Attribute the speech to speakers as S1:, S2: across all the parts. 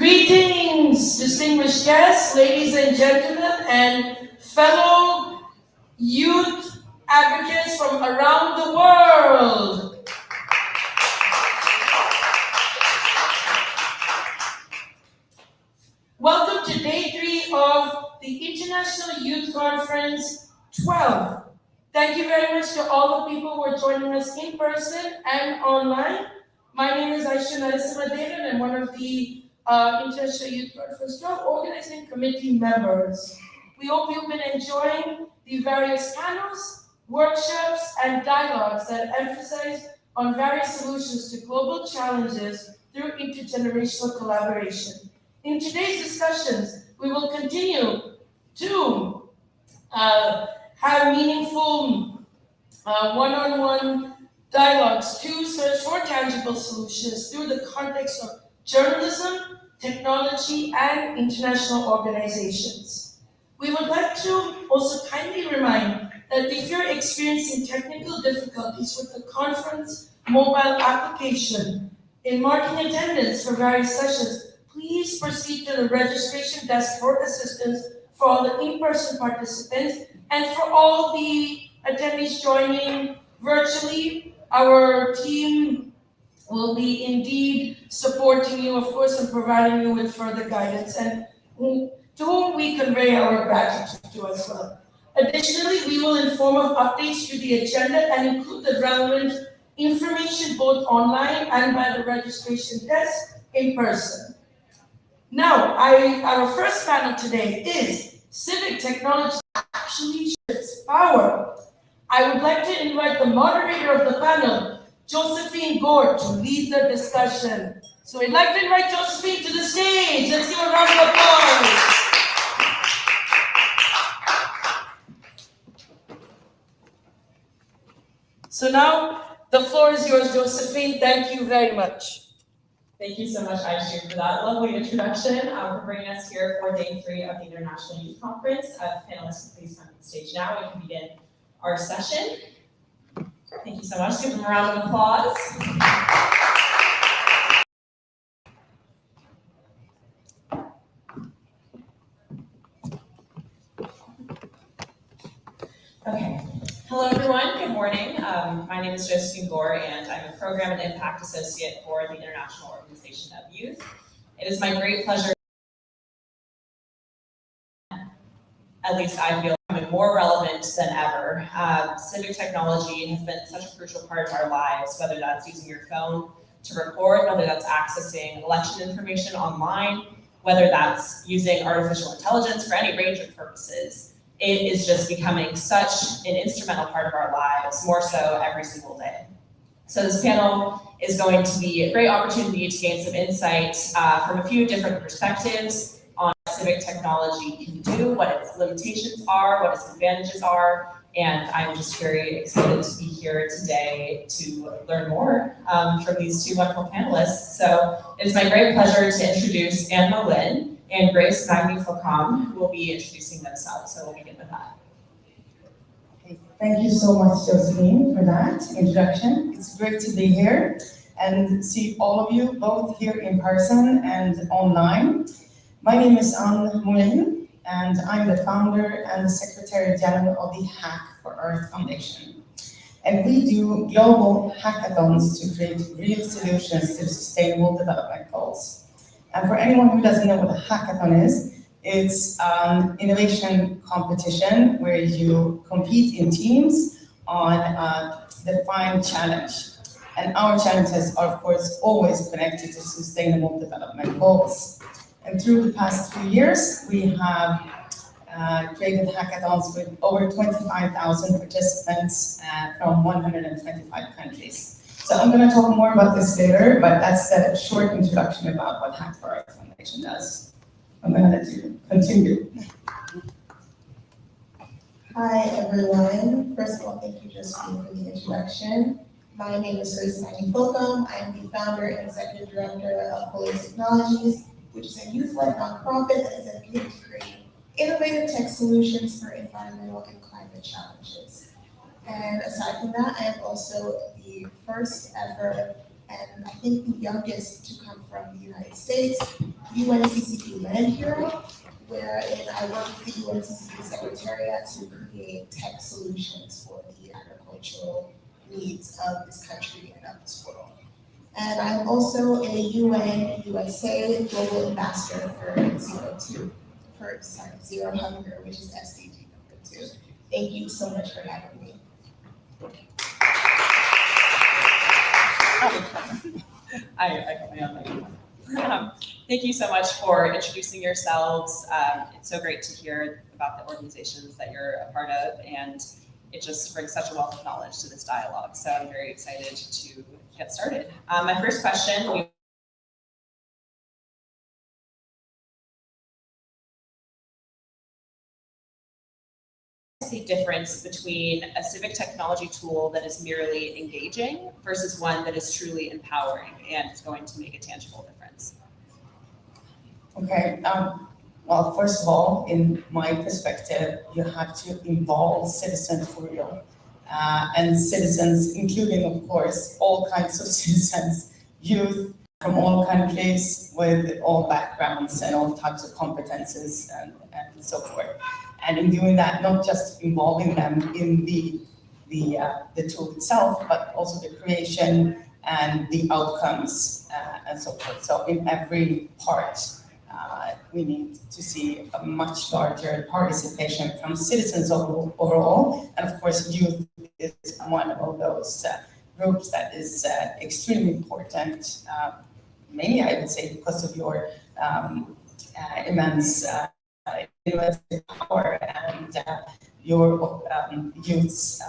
S1: Greetings, distinguished guests, ladies and gentlemen, and fellow youth advocates from around the world. Welcome to day 3 of the International Youth Conference 12. Thank you very much to all the people who are joining us in person and online. My name is Aisha Narasimha David, and I'm one of the International Youth Conference 12 organizing committee members. We hope you've been enjoying the various panels, workshops, and dialogues that emphasize on various solutions to global challenges through intergenerational collaboration. In today's discussions, we will continue to have meaningful one-on-one dialogues to search for tangible solutions through the context of journalism, technology, and international organizations. We would like to also kindly remind that if you're experiencing technical difficulties with the conference mobile application in marking attendance for various sessions, please proceed to the registration desk for assistance for all the in-person participants and for all the attendees joining virtually. Our team will be indeed supporting you, of course, and providing you with further guidance, and to whom we convey our gratitude to as well. Additionally, we will inform of updates to the agenda and include the relevant information both online and by the registration desk in person. Now, our first panel today is Civic Technology Actually Shifts Power. I would like to invite the moderator of the panel, Josephine Gore, to lead the discussion. So I'd like to invite Josephine to the stage. Let's give a round of applause. So now the floor is yours, Josephine. Thank you very much.
S2: Thank you so much, Aisha, for that lovely introduction, for bringing us here for day 3 of the International Youth Conference. Panelists, please come to the stage now. We can begin our session. Thank you so much. Give them a round of applause. Okay. Hello, everyone. Good morning. My name is Josephine Gore, and I'm a Program and Impact Associate for the International Organization of Youth. It is my great pleasure, at least I feel, becoming more relevant than ever. Civic technology has been such a crucial part of our lives, whether that's using your phone to record, whether that's accessing election information online, whether that's using artificial intelligence for any range of purposes. It is just becoming such an instrumental part of our lives, more so every single day. So this panel is going to be a great opportunity to gain some insight from a few different perspectives on what civic technology can do, what its limitations are, what its advantages are, and I'm just very excited to be here today to learn more from these two wonderful panelists. So it's my great pleasure to introduce Anne Molin and Grace Magny-Flocon, who will be introducing themselves. So we'll begin with that.
S3: Okay. Thank you so much, Josephine, for that introduction. It's great to be here and see all of you, both here in person and online. My name is Anne Molin, and I'm the founder and the Secretary General of the Hack for Earth Foundation. And we do global hackathons to create real solutions to sustainable development goals. And for anyone who doesn't know what a hackathon is, it's an innovation competition where you compete in teams on a defined challenge. And our challenges are, of course, always connected to sustainable development goals. And through the past few years, we have created hackathons with over 25,000 participants from 125 countries. So I'm going to talk more about this later, but that's a short introduction about what Hack for Earth Foundation does. I'm going to let you continue.
S4: Hi, everyone. First of all, thank you, Josephine, for the introduction. My name is Grace Magny-Flocon. I am the founder and executive director of Holy Technologies, which is a youth-led nonprofit that is dedicated to create innovative tech solutions for environmental and climate challenges. And aside from that, I am also the first ever and I think the youngest to come from the United States, UNCCP Land Hero, wherein I work with the UNCCP Secretariat to create tech solutions for the agricultural needs of this country and of this world. And I'm also a UN USA Global Ambassador for Zero Hunger, which is SDG number 2. Thank you so much for having me.
S2: I got my own mic. Thank you so much for introducing yourselves. It's so great to hear about the organizations that you're a part of, and it just brings such a wealth of knowledge to this dialogue. So I'm very excited to get started. My first question, the difference between a civic technology tool that is merely engaging versus one that is truly empowering and is going to make a tangible difference?
S3: Okay, well, first of all, in my perspective, you have to involve citizens for real. And citizens, including, of course, all kinds of citizens, youth from all countries with all backgrounds and all types of competences and so forth. And in doing that, not just involving them in the tool itself, but also the creation and the outcomes and so forth. So in every part, we need to see a much larger participation from citizens overall. And of course, youth is one of those groups that is extremely important, mainly I would say because of your immense university power and your youth's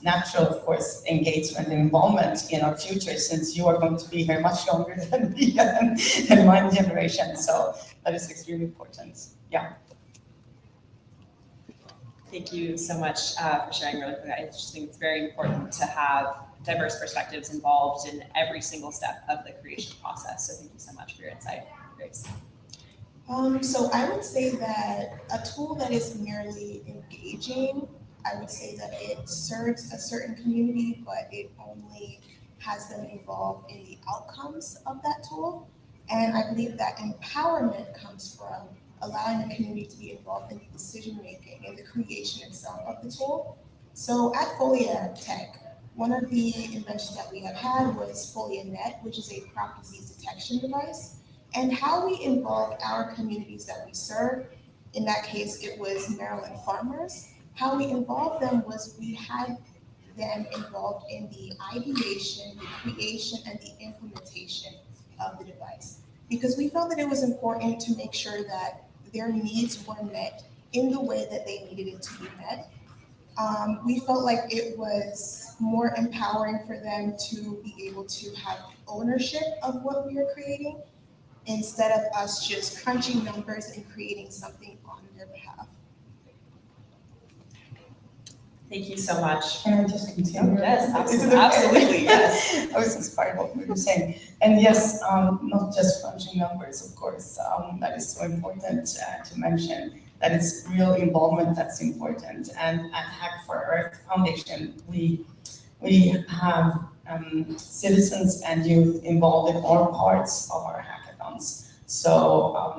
S3: natural, of course, engagement and involvement in our future, since you are going to be here much longer than me and my generation. So that is extremely important. Yeah.
S2: Thank you so much for sharing really quick. I just think it's very important to have diverse perspectives involved in every single step of the creation process. So thank you so much for your insight, Grace.
S4: So I would say that a tool that is merely engaging, I would say that it serves a certain community, but it only has them involved in the outcomes of that tool. And I believe that empowerment comes from allowing the community to be involved in the decision making and the creation itself of the tool. So at Folia Tech, one of the inventions that we have had was FoliaNet, which is a crop disease detection device. And how we involved our communities that we serve, in that case, it was Maryland farmers. How we involved them was we had them involved in the ideation, the creation, and the implementation of the device. Because we felt that it was important to make sure that their needs were met in the way that they needed it to be met. We felt like it was more empowering for them to be able to have ownership of what we are creating, instead of us just crunching numbers and creating something on their behalf.
S2: Thank you so much.
S3: Can I just continue?
S2: Yes,
S3: Is it okay?
S2: absolutely, yes.
S3: I was inspired by what you were saying. And yes, not just crunching numbers, of course. That is so important to mention, that it's real involvement that's important. And at Hack for Earth Foundation, we have citizens and youth involved in all parts of our hackathons. So,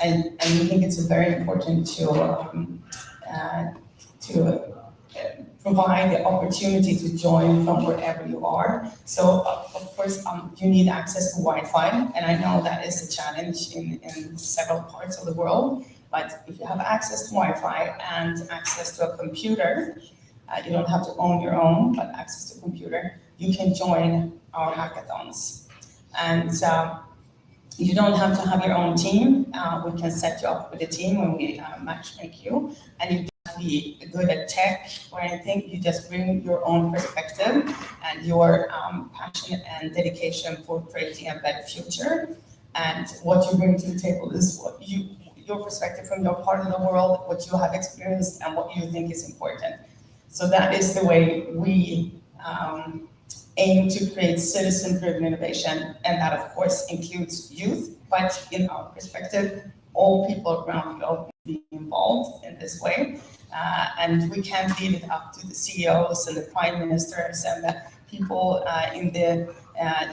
S3: and we think it's very important to provide the opportunity to join from wherever you are. So, of course, you need access to Wi-Fi, and I know that is a challenge in several parts of the world. But if you have access to Wi-Fi and access to a computer, you don't have to own your own, but access to a computer, you can join our hackathons. And you don't have to have your own team. We can set you up with a team when we matchmake you. And you don't have to be good at tech or anything. You just bring your own perspective and your passion and dedication for creating a better future. And what you bring to the table is what your perspective from your part of the world, what you have experienced and what you think is important. So that is the way we aim to create citizen-driven innovation, and that of course includes youth, but in our perspective, all people around the globe can be involved in this way. And we can't leave it up to the CEOs and the prime ministers and the people in the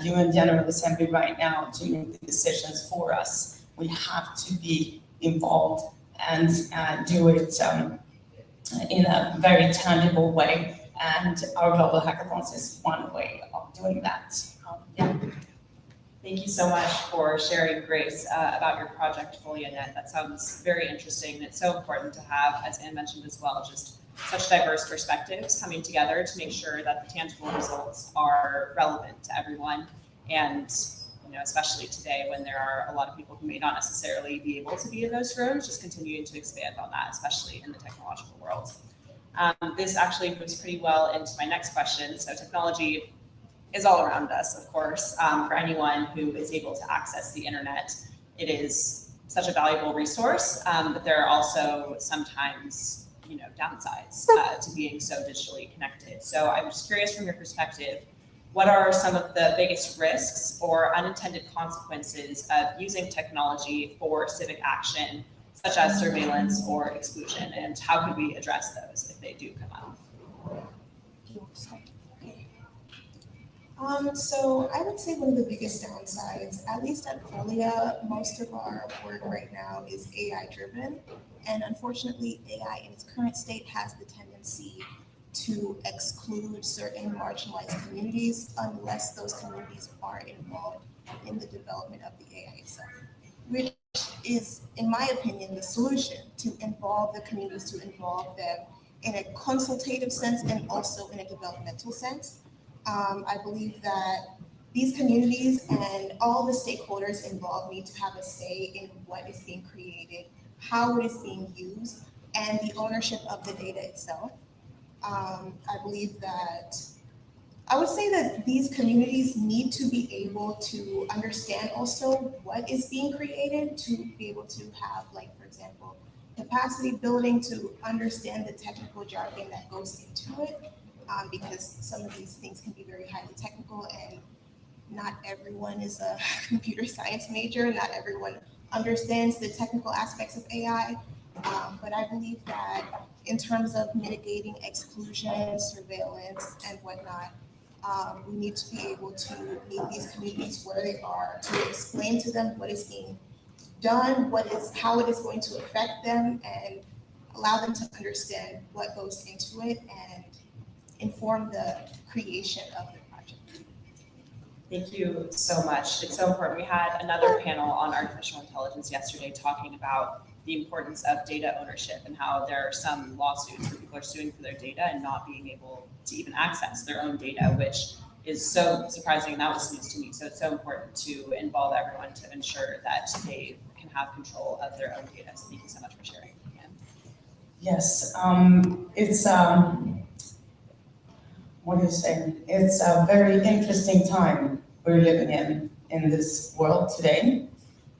S3: UN General Assembly right now to make the decisions for us. We have to be involved and do it in a very tangible way. And our global hackathons is one way of doing that. Yeah.
S2: Thank you so much for sharing, Grace, about your project FoliaNet. That sounds very interesting, and it's so important to have, as Anne mentioned as well, just such diverse perspectives coming together to make sure that the tangible results are relevant to everyone. And especially today when there are a lot of people who may not necessarily be able to be in those rooms, just continuing to expand on that, especially in the technological world. This actually moves pretty well into my next question. So technology is all around us, of course. For anyone who is able to access the internet, it is such a valuable resource, but there are also sometimes downsides to being so digitally connected. So I'm just curious from your perspective, what are some of the biggest risks or unintended consequences of using technology for civic action, such as surveillance or exclusion, and how could we address those if they do come up?
S4: So I would say one of the biggest downsides, at least at Folia, most of our work right now is AI driven. And unfortunately, AI in its current state has the tendency to exclude certain marginalized communities unless those communities are involved in the development of the AI itself, which is, in my opinion, the solution: to involve the communities, to involve them in a consultative sense and also in a developmental sense. I believe that these communities and all the stakeholders involved need to have a say in what is being created, how it is being used, and the ownership of the data itself. I believe that I would say that these communities need to be able to understand also what is being created, to be able to have, like, for example, capacity building to understand the technical jargon that goes into it, because some of these things can be very highly technical and not everyone is a computer science major, not everyone understands the technical aspects of AI. But I believe that in terms of mitigating exclusion, surveillance, and whatnot, we need to be able to meet these communities where they are, to explain to them what is being done, how it is going to affect them, and allow them to understand what goes into it and inform the creation of the project.
S2: Thank you so much. It's so important. We had another panel on artificial intelligence yesterday talking about the importance of data ownership and how there are some lawsuits where people are suing for their data and not being able to even access their own data, which is so surprising, and that was news to me. So it's so important to involve everyone to ensure that they can have control of their own data. So thank you so much for sharing.
S3: Yes, it's what do you say? It's a very interesting time we're living in this world today,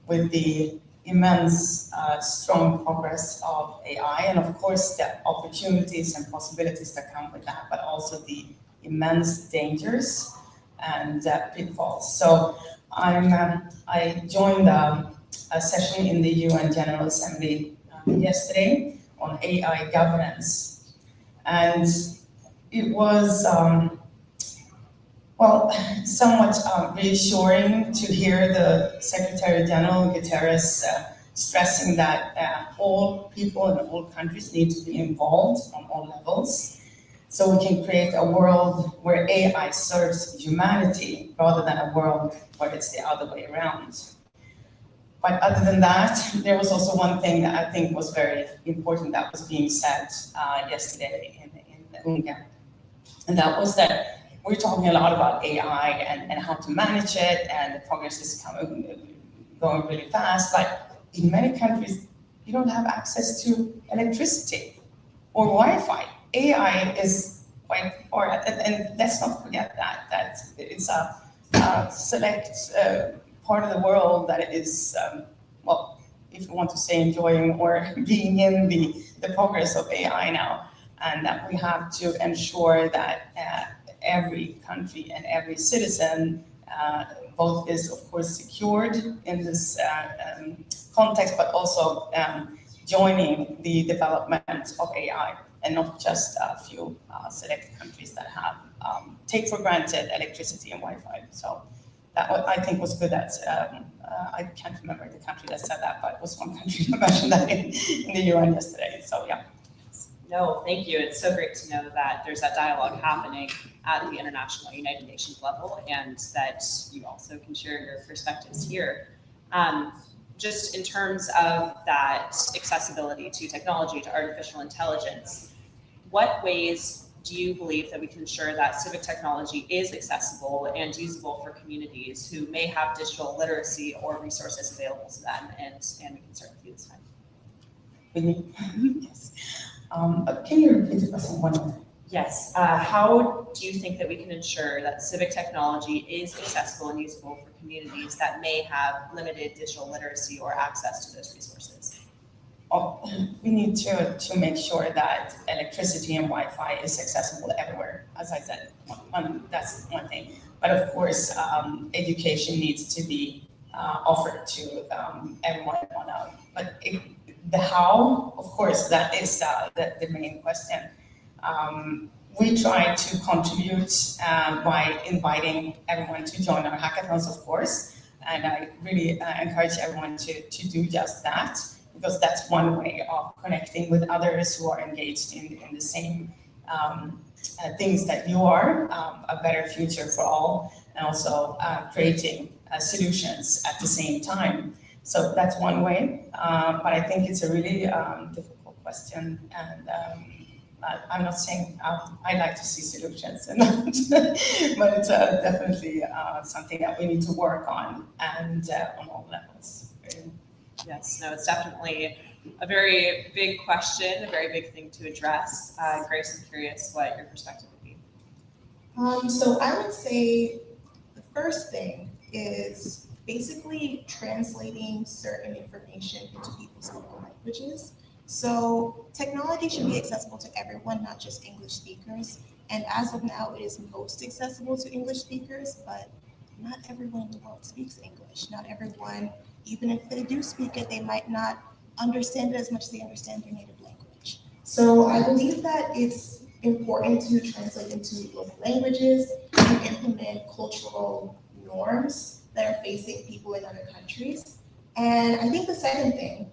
S3: with the immense, strong progress of AI, and of course the opportunities and possibilities that come with that, but also the immense dangers and pitfalls. So I joined a session in the UN General Assembly yesterday on AI governance, and it was somewhat reassuring to hear the Secretary General Guterres stressing that all people in all countries need to be involved on all levels, so we can create a world where AI serves humanity rather than a world where it's the other way around. But other than that, there was also one thing that I think was very important that was being said yesterday in UNGA, and that was that we're talking a lot about AI and how to manage it, and the progress is going really fast, but in many countries, you don't have access to electricity or Wi-Fi. AI is quite far, and let's not forget that it's a select part of the world that is, if you want to say enjoying or being in the progress of AI now, and that we have to ensure that every country and every citizen both is, of course, secured in this context, but also joining the development of AI. and not just a few select countries that have take for granted electricity and Wi-Fi. So that I think was good. That I can't remember the country that said that, but it was one country that mentioned that in the UN yesterday. So yeah.
S2: No, thank you. It's so great to know that there's that dialogue happening at the international United Nations level, and that you also can share your perspectives here. Just in terms of that accessibility to technology, to artificial intelligence, what ways do you believe that we can ensure that civic technology is accessible and usable for communities who may have digital literacy or resources available to them? And we can start with you this time.
S3: Yes. Can you repeat the question one more time?
S2: Yes. How do you think that we can ensure that civic technology is accessible and usable for communities that may have limited digital literacy or access to those resources?
S3: We need to make sure that electricity and Wi-Fi is accessible everywhere. As I said, that's one thing. But of course, education needs to be offered to everyone. But the how, of course, that is the main question. We try to contribute by inviting everyone to join our hackathons, of course, and I really encourage everyone to do just that, because that's one way of connecting with others who are engaged in the same things that you are, a better future for all, and also creating solutions at the same time. So that's one way, but I think it's a really difficult question, and I'm not saying I'd like to see solutions, but it's definitely something that we need to work on, and on all levels.
S2: Yes, no, it's definitely a very big question, a very big thing to address. Grace, I'm curious what your perspective would be.
S4: So I would say the first thing is basically translating certain information into people's local languages. So technology should be accessible to everyone, not just English speakers. And as of now, it is most accessible to English speakers, but not everyone in the world speaks English. Not everyone, even if they do speak it, they might not understand it as much as they understand their native language. So I believe that it's important to translate into local languages and implement cultural norms that are facing people in other countries. And I think the second thing,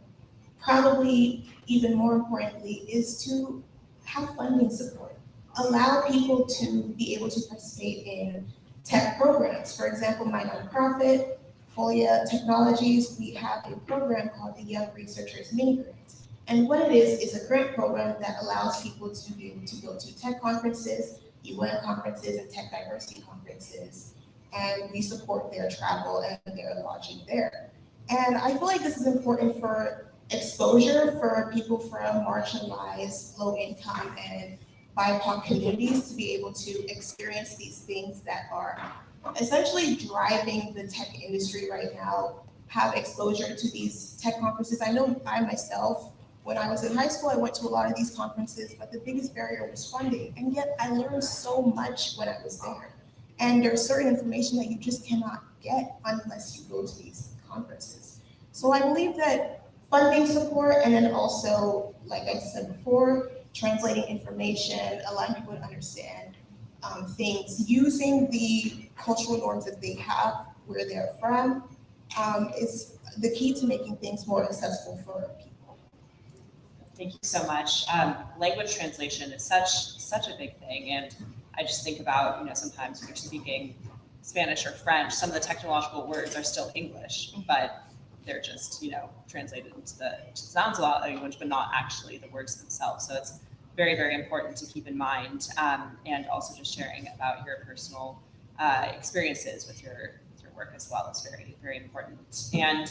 S4: probably even more importantly, is to have funding support. Allow people to be able to participate in tech programs. For example, my nonprofit, Folia Technologies, we have a program called the Young Researchers Mini Grant. And what it is a grant program that allows people to be able to go to tech conferences, UN conferences, and tech diversity conferences. And we support their travel and their lodging there. And I feel like this is important for exposure for people from marginalized, low income, and BIPOC communities to be able to experience these things that are essentially driving the tech industry right now, have exposure to these tech conferences. I know I myself, when I was in high school, I went to a lot of these conferences, but the biggest barrier was funding. And yet I learned so much when I was there. And there's certain information that you just cannot get unless you go to these conferences. So I believe that funding support, and then also, like I said before, translating information, allowing people to understand things, using the cultural norms that they have where they're from, is the key to making things more accessible for people.
S2: Thank you so much. Language translation is such a big thing, and I just think about, sometimes when you're speaking Spanish or French, some of the technological words are still English, but they're just, translated into the sounds a lot language, but not actually the words themselves. So it's very, very important to keep in mind, and also just sharing about your personal experiences with your work as well is very, very important. And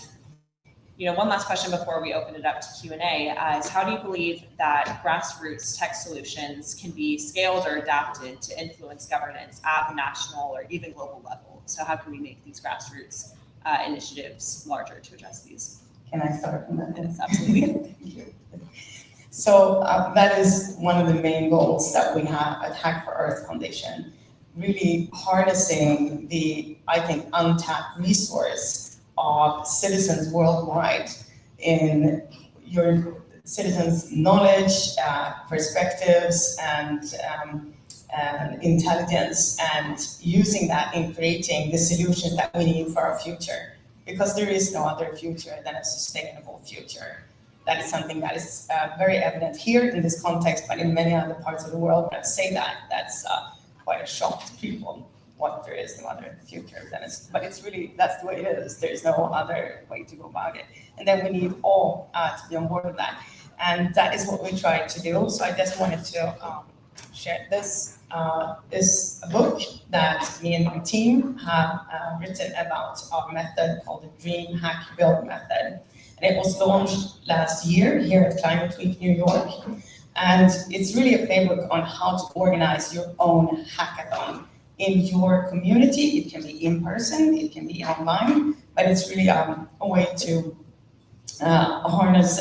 S2: one last question before we open it up to Q&A is, how do you believe that grassroots tech solutions can be scaled or adapted to influence governance at the national or even global level? So how can we make these grassroots initiatives larger to address these?
S3: Can I start from that?
S2: Yes, absolutely.
S3: Thank you. So that is one of the main goals that we have at Hack for Earth Foundation, really harnessing the, I think, untapped resource of citizens worldwide in your citizens' knowledge, perspectives, and intelligence, and using that in creating the solutions that we need for our future. Because there is no other future than a sustainable future. That is something that is very evident here in this context, but in many other parts of the world. When I say that, that's quite a shock to people. What there is no other future than but it's really, that's the way it is. There's no other way to go about it. And then we need all to be on board with that. And that is what we try to do. So I just wanted to share this is a book that me and my team have written about our method called the Dream Hack Build method. And it was launched last year here at Climate Week New York. And it's really a playbook on how to organize your own hackathon in your community. It can be in person, it can be online, but it's really a way to harness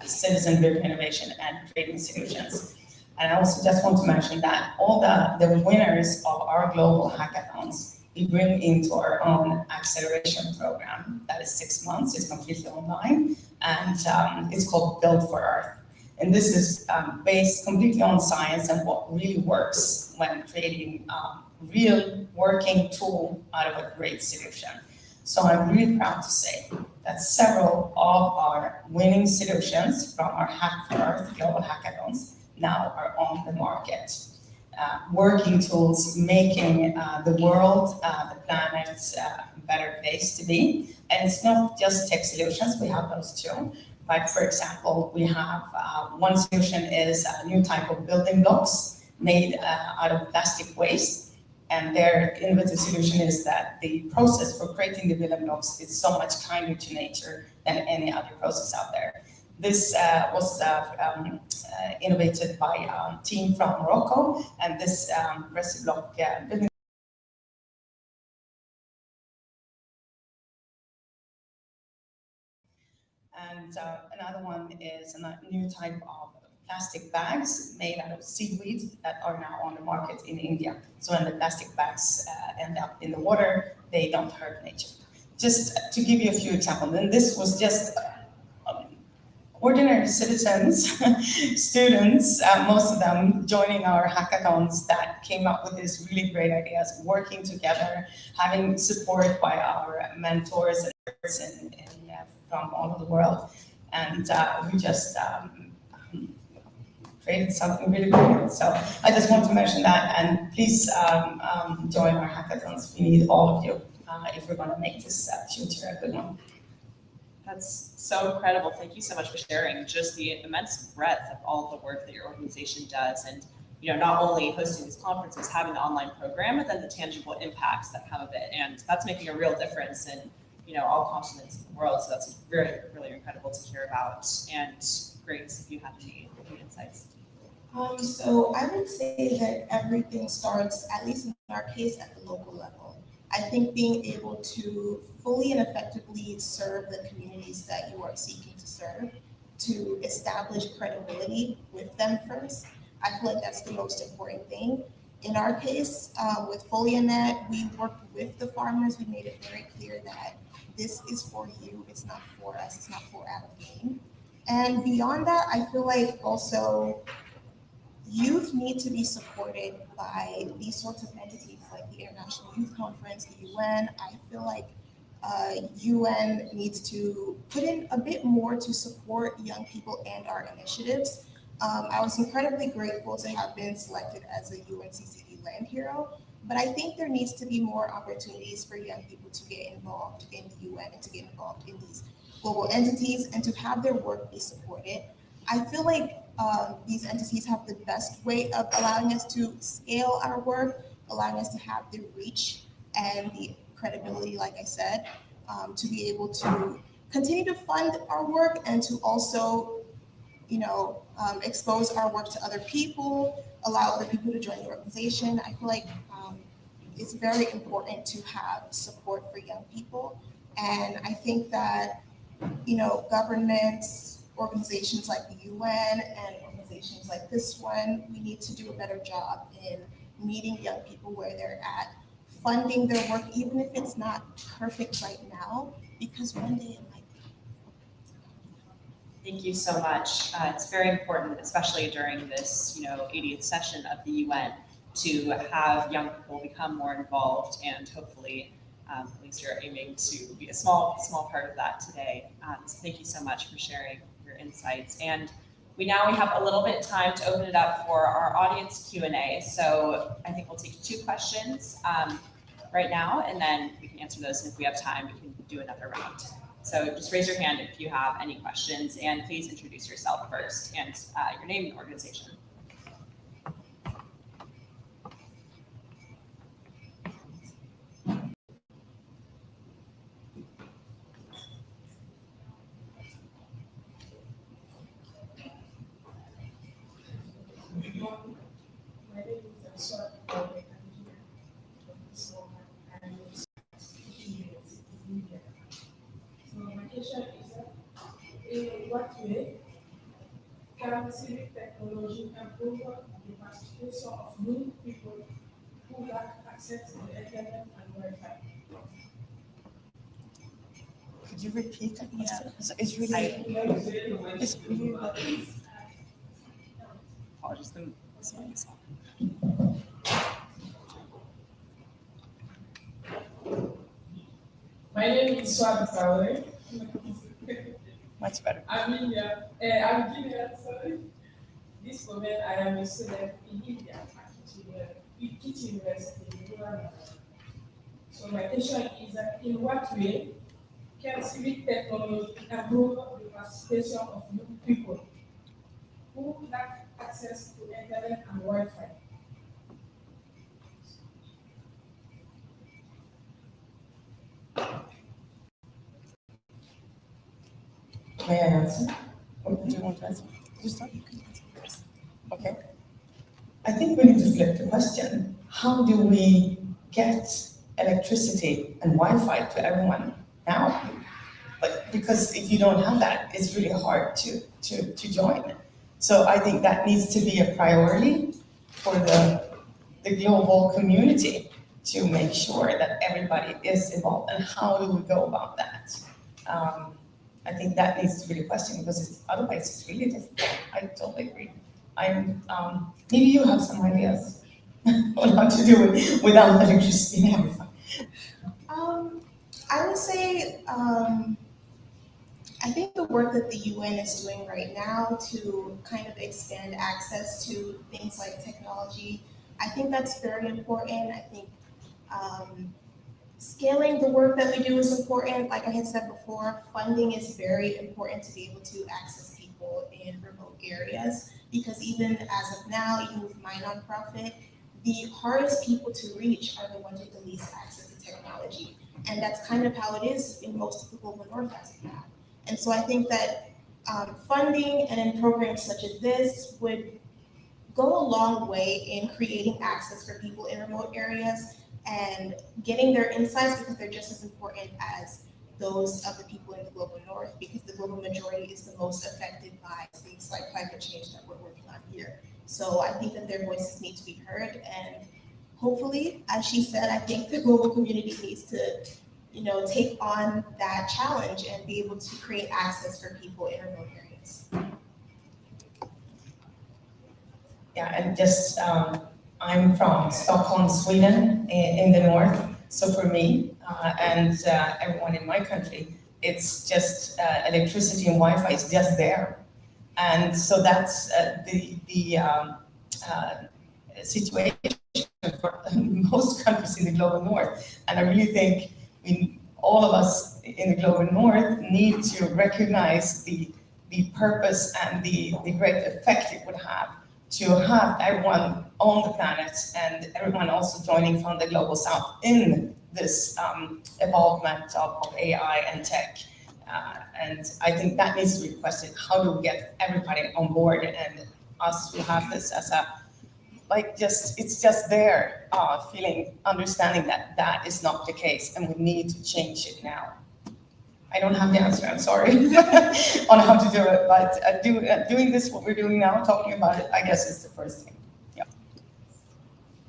S3: citizen-driven innovation and creating solutions. And I also just want to mention that all the winners of our global hackathons, we bring into our own acceleration program. That is 6 months, it's completely online, and it's called Build for Earth. And this is based completely on science and what really works when creating real working tool out of a great solution. So I'm really proud to say that several of our winning solutions from our Hack for Earth global hackathons now are on the market. Working tools making the world, the planet, a better place to be. And it's not just tech solutions, we have those too. But for example, we have one solution is a new type of building blocks made out of plastic waste. And their innovative solution is that the process for creating the building blocks is so much kinder to nature than any other process out there. This was innovated by a team from Morocco, and this resi block building. And another one is a new type of plastic bags made out of seaweed that are now on the market in India. So when the plastic bags end up in the water, they don't hurt nature. Just to give you a few examples, and this was just ordinary citizens, students, most of them joining our hackathons that came up with these really great ideas, working together, having support by our mentors and experts from all over the world. And we just created something really brilliant. So I just want to mention that, and please join our hackathons. We need all of you if we're going to make this future a good one.
S2: That's so incredible. Thank you so much for sharing just the immense breadth of all the work that your organization does, and not only hosting these conferences, having the online program, but then the tangible impacts that come of it. And that's making a real difference in all continents of the world. So that's really, really incredible to hear about. And Grace, if you have any insights.
S4: So I would say that everything starts, at least in our case, at the local level. I think being able to fully and effectively serve the communities that you are seeking to serve, to establish credibility with them first, I feel like that's the most important thing. In our case, with FoliaNet, we worked with the farmers. We made it very clear that this is for you, it's not for us, it's not for our gain. And beyond that, I feel like also youth need to be supported by these sorts of entities like the International Youth Conference, the UN. I feel like UN needs to put in a bit more to support young people and our initiatives. I was incredibly grateful to have been selected as a UNCCD Land Hero, but I think there needs to be more opportunities for young people to get involved in the UN and to get involved in these global entities and to have their work be supported. I feel like these entities have the best way of allowing us to scale our work, allowing us to have the reach and the credibility, like I said, to be able to continue to fund our work and to also, expose our work to other people, allow other people to join the organization. I feel like it's very important to have support for young people. And I think that, governments, organizations like the UN and organizations like this one, we need to do a better job in meeting young people where they're at, funding their work, even if it's not perfect right now, because one day it might be.
S2: Thank you so much. It's very important, especially during this, 80th session of the UN, to have young people become more involved, and hopefully, at least you're aiming to be a small part of that today. So thank you so much for sharing your insights. And we have a little bit of time to open it up for our audience Q&A. So I think we'll take 2 questions right now, and then we can answer those. And if we have time, we can do another round. So just raise your hand if you have any questions, and please introduce yourself first and your name and organization.
S5: My name is Aswad. So my question is in what way can civic technology improve the participation of new people who lack access to the internet and Wi-Fi?
S3: Could you repeat that question? It's really
S2: Apologies, the mic is off.
S5: My name is Swab Traore.
S3: much better.
S5: I'm Guinea, sorry. This moment I am a student in India at Kit University in Rwanda. So my question is that in what way can civic technology improve the participation of young people who lack access to internet and Wi-Fi?
S3: May I answer? Or do you want to answer? You start. Okay. I think we need to flip the question. How do we get electricity and Wi-Fi to everyone now? But because if you don't have that, it's really hard to join. So I think that needs to be a priority for the global community to make sure that everybody is involved. And how do we go about that? I think that needs to be the question, because otherwise it's really difficult. I totally agree. Maybe you have some ideas on how to do it without electricity and everything.
S4: I would say, I think the work that the UN is doing right now to kind of expand access to things like technology, I think that's very important. I think scaling the work that we do is important. Like I had said before, funding is very important to be able to access people in remote areas, because even as of now, even with my nonprofit, the hardest people to reach are the ones with the least access to technology. And that's kind of how it is in most of the global north as of now. And so I think that funding and in programs such as this would go a long way in creating access for people in remote areas and getting their insights, because they're just as important as those of the people in the global north, because the global majority is the most affected by things like climate change that we're working on here. So I think that their voices need to be heard, and hopefully, as she said, I think the global community needs to, take on that challenge and be able to create access for people in remote areas.
S3: Yeah, and just, I'm from Stockholm, Sweden, in the north. So for me and everyone in my country, it's just electricity and Wi-Fi is just there. And so that's the situation for most countries in the global north. And I really think all of us in the global north need to recognize the purpose and the great effect it would have to have everyone on the planet and everyone also joining from the global south in this evolvement of AI and tech. And I think that needs to be questioned. How do we get everybody on board, and us who have this as a, it's just there, understanding that that is not the case and we need to change it now. I don't have the answer, I'm sorry, on how to do it, but doing this, what we're doing now, talking about it, I guess is the first thing. Yeah.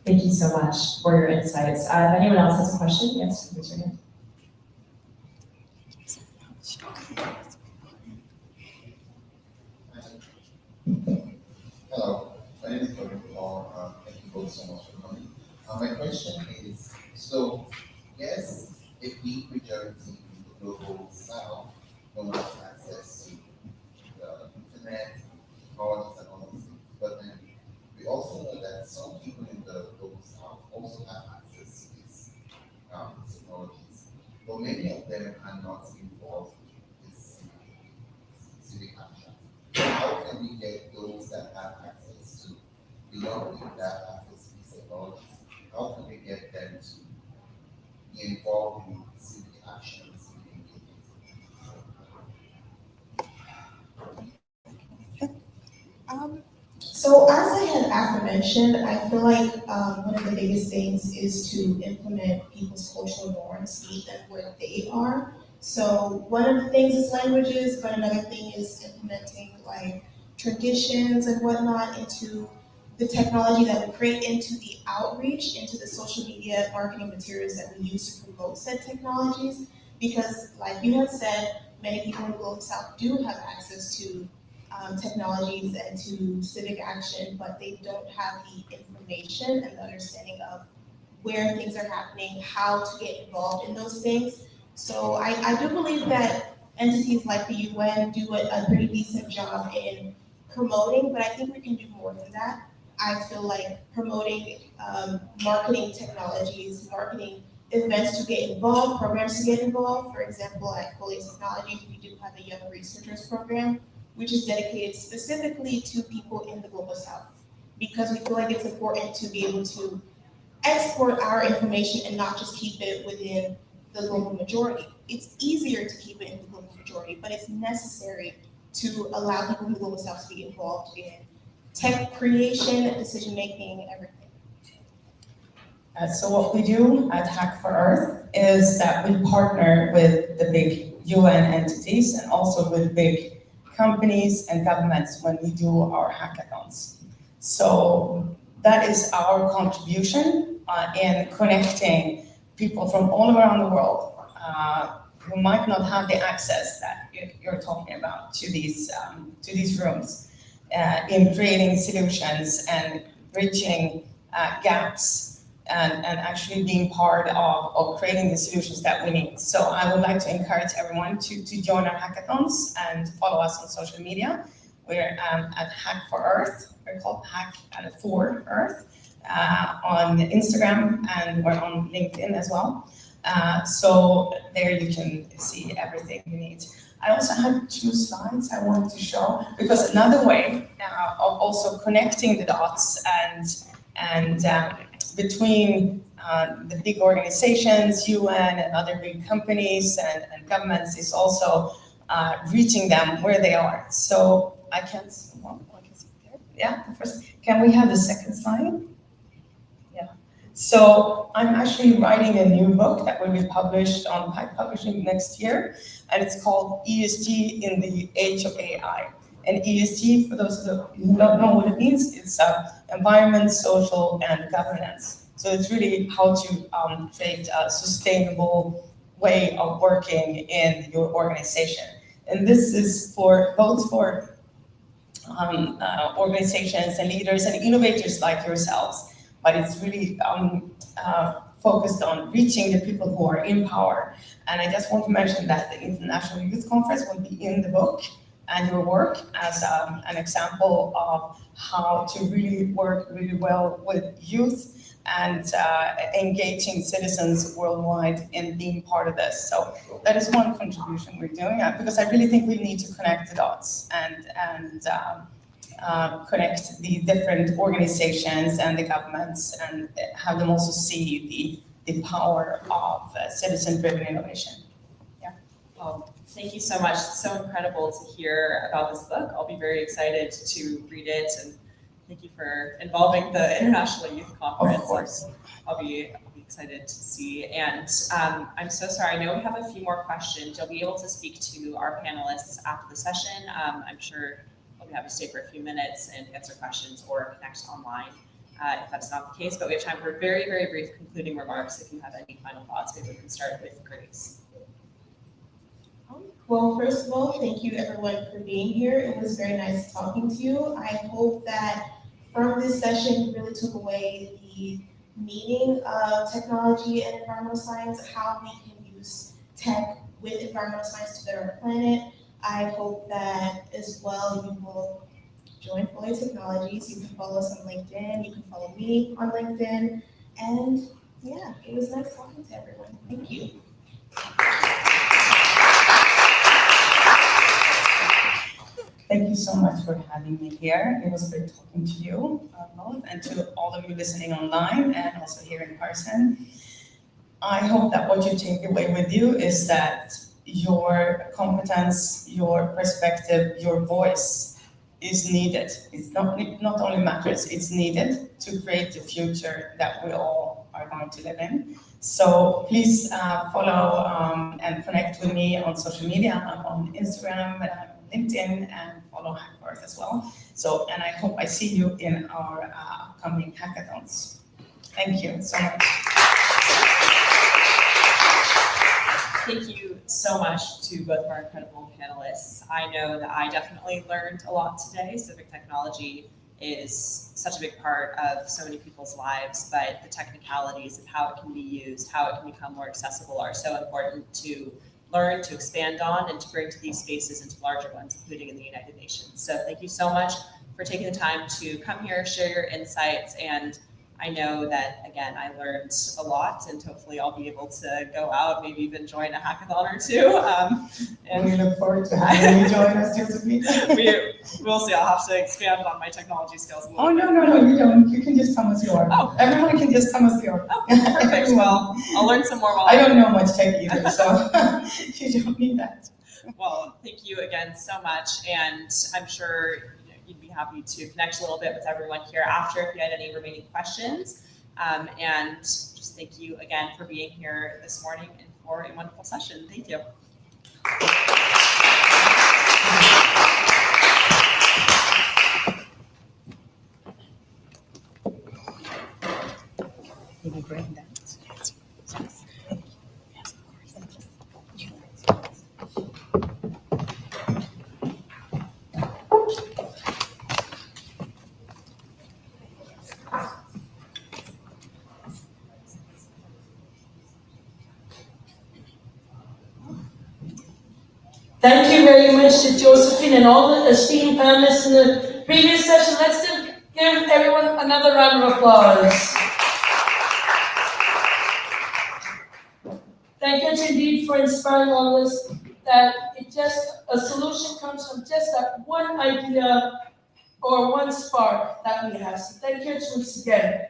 S2: Thank you so much for your insights. If anyone else has a question, yes, raise your hand.
S6: so much for coming. My question is, so yes, a big majority in the global south don't have access to the internet, technologies and all those things. But then we also know that some people in the global south also have access to these technologies. But many of them are not involved with this civic action. How can we get those that have access to beyond that access to these technologies? How can we get them to be involved in civic action, civic engagement?
S4: So as I had aforementioned, I feel like one of the biggest things is to implement people's cultural norms, meet them where they are. So one of the things is languages, but another thing is implementing like traditions and whatnot into the technology that we create, into the outreach, into the social media marketing materials that we use to promote said technologies. Because like you had said, many people in the Global South do have access to technologies and to civic action, but they don't have the information and the understanding of where things are happening, how to get involved in those things. So I do believe that entities like the UN do a pretty decent job in promoting, but I think we can do more than that. I feel like promoting marketing technologies, marketing events to get involved, programs to get involved. For example, at Foley Technologies, we do have a Young Researchers Program, which is dedicated specifically to people in the Global South, because we feel like it's important to be able to export our information and not just keep it within the global majority. It's easier to keep it in the global majority, but it's necessary to allow people in the Global South to be involved in tech creation, decision-making, everything.
S3: So what we do at Hack for Earth is that we partner with the big UN entities and also with big companies and governments when we do our hackathons. So that is our contribution in connecting people from all around the world who might not have the access that you're talking about to these rooms, in creating solutions and bridging gaps and actually being part of creating the solutions that we need. So I would like to encourage everyone to join our hackathons and follow us on social media. We're at Hack for Earth. We're called Hack for Earth on Instagram, and we're on LinkedIn as well. So there you can see everything you need. I also had 2 slides I wanted to show, because another way of also connecting the dots and between the big organizations, UN and other big companies and governments is also reaching them where they are. So I can see there. Yeah, the first. Can we have the second slide? Yeah. So I'm actually writing a new book that will be published on Pike Publishing next year, and it's called ESG in the Age of AI. And ESG, for those who don't know what it means, it's environment, social, and governance. So it's really how to create a sustainable way of working in your organization. And this is for both for organizations and leaders and innovators like yourselves, but it's really focused on reaching the people who are in power. And I just want to mention that the International Youth Conference will be in the book and your work as an example of how to really work really well with youth and engaging citizens worldwide in being part of this. So that is one contribution we're doing, because I really think we need to connect the dots and connect the different organizations and the governments and have them also see the power of citizen-driven innovation. Yeah.
S2: Well, thank you so much. It's so incredible to hear about this book. I'll be very excited to read it, and thank you for involving the International Youth Conference.
S3: Of course.
S2: I'll be excited to see. And I'm so sorry, I know we have a few more questions. You'll be able to speak to our panelists after the session. I'm sure I'll be happy to stay for a few minutes and answer questions or connect online if that's not the case. But we have time for very, very brief concluding remarks. If you have any final thoughts, maybe we can start with Grace.
S4: Well, first of all, thank you everyone for being here. It was very nice talking to you. I hope that from this session you really took away the the meaning of technology and environmental science, how we can use tech with environmental science to better our planet. I hope that as well you will join Foley Technologies. You can follow us on LinkedIn. You can follow me on LinkedIn. And yeah, it was nice talking to everyone. Thank you.
S3: Thank you so much for having me here. It was great talking to you both and to all of you listening online and also here in person. I hope that what you take away with you is that your competence, your perspective, your voice is needed. It's not only matters, it's needed to create the future that we all are going to live in. So please follow and connect with me on social media. I'm on Instagram, LinkedIn, and follow Hackworth as well. So, and I hope I see you in our upcoming hackathons. Thank you so much.
S2: Thank you so much to both of our incredible panelists. I know that I definitely learned a lot today. Civic technology is such a big part of so many people's lives, but the technicalities of how it can be used, how it can become more accessible are so important to learn, to expand on, and to bring to these spaces and to larger ones, including in the United Nations. So thank you so much for taking the time to come here, share your insights, and I know that, again, I learned a lot, and hopefully I'll be able to go out, maybe even join a hackathon or two.
S3: And we look forward to having you join us, Josephine.
S2: We'll see. I'll have to expand on my technology skills a little bit.
S3: No, you don't. You can just come as you are.
S2: Oh.
S3: Everyone can just come as they are.
S2: Oh, perfect. Well, I'll learn some more while
S3: I don't know much tech either, so you don't need that.
S2: Well, thank you again so much, and I'm sure you'd be happy to connect a little bit with everyone here after if you had any remaining questions. And just thank you again for being here this morning and for a wonderful session. Thank you.
S3: Can you bring that?
S1: Thank you very much to Josephine and all the esteemed panelists in the previous session. Let's give everyone another round of applause. Thank you indeed for inspiring all of us that a solution comes from just that one idea or one spark that we have. So thank you once again.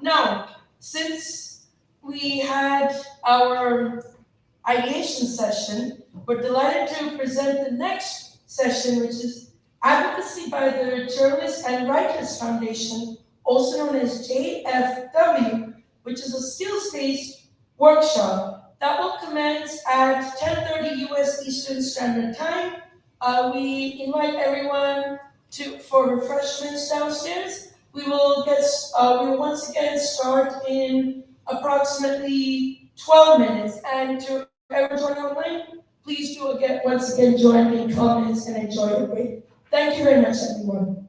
S1: Now, since we had our ideation session, we're delighted to present the next session, which is Advocacy by the Journalists and Writers Foundation, also known as JFW, which is a skills-based workshop that will commence at 10:30 US Eastern Standard Time. We invite everyone for refreshments downstairs. We will once again start in approximately 12 minutes, and to everyone joining online, please do once again join in 12 minutes and enjoy your break. Thank you very much, everyone.